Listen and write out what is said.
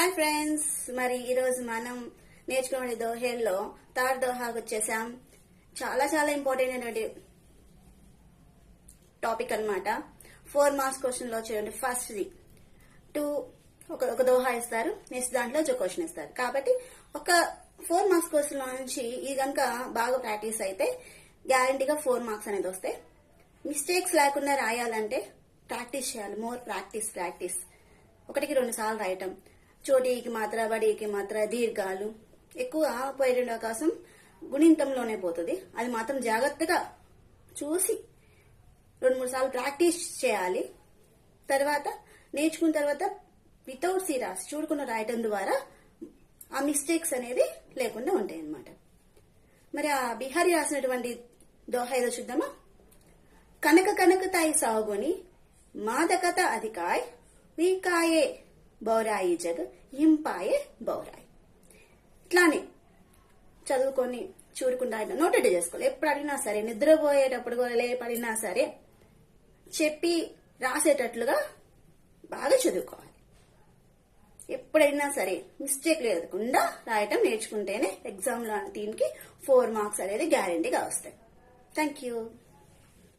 Hi friends, మరి ఈరోజు మనం నేర్చుకునే దోహేల్లో థర్డ్ దోహాకు వచ్చేసాం. చాలా చాలా ఇంపార్టెంట్ అయినటువంటి టాపిక్ అన్నమాట. 4 మార్క్స్ క్వశ్చన్ లో చూడండి. ఫస్ట్ ది ఒక దోహా ఇస్తారు, నెక్స్ట్ దాంట్లో ఒక క్వశ్చన్ ఇస్తారు. కాబట్టి ఒక 4 మార్క్స్ క్వశ్చన్ లో నుంచి ఇది కనుక బాగా ప్రాక్టీస్ అయితే గ్యారంటీగా 4 మార్క్స్ అనేది వస్తాయి. మిస్టేక్స్ లేకుండా రాయాలంటే ప్రాక్టీస్ చేయాలి. More practice. 1కి 2 సార్లు రాయటం. చోటీకి మాత్ర, బడికి మాత్ర, దీర్ఘాలు ఎక్కువ పోయే అవకాశం గుణింతంలోనే పోతుంది. అది మాత్రం జాగ్రత్తగా చూసి 2-3 సార్లు ప్రాక్టీస్ చేయాలి. తర్వాత నేర్చుకున్న తర్వాత వితౌట్ సి రాసి చూడకుండా రాయటం ద్వారా ఆ మిస్టేక్స్ అనేది లేకుండా ఉంటాయి అన్నమాట. మరి ఆ బిహారీ రాసినటువంటి దోహా ఏదో చూద్దామా. కనక తాయి సాగుని మాదకత అధికాయ్ వీకాయే బౌరాయి జగ్ ఇంపాయే బౌరాయి. ఇట్లానే చదువుకొని చూడకుండా నోటెడ్ చేసుకోవాలి. ఎప్పుడు అడిగినా సరే, నిద్రపోయేటప్పుడు కూడా లేపడినా సరే చెప్పి రాసేటట్లుగా బాగా చదువుకోవాలి. ఎప్పుడైనా సరే మిస్టేక్ లేకుండా రాయటం నేర్చుకుంటేనే ఎగ్జామ్ లో దీనికి 4 మార్క్స్ అనేది గ్యారంటీగా వస్తాయి. Thank you.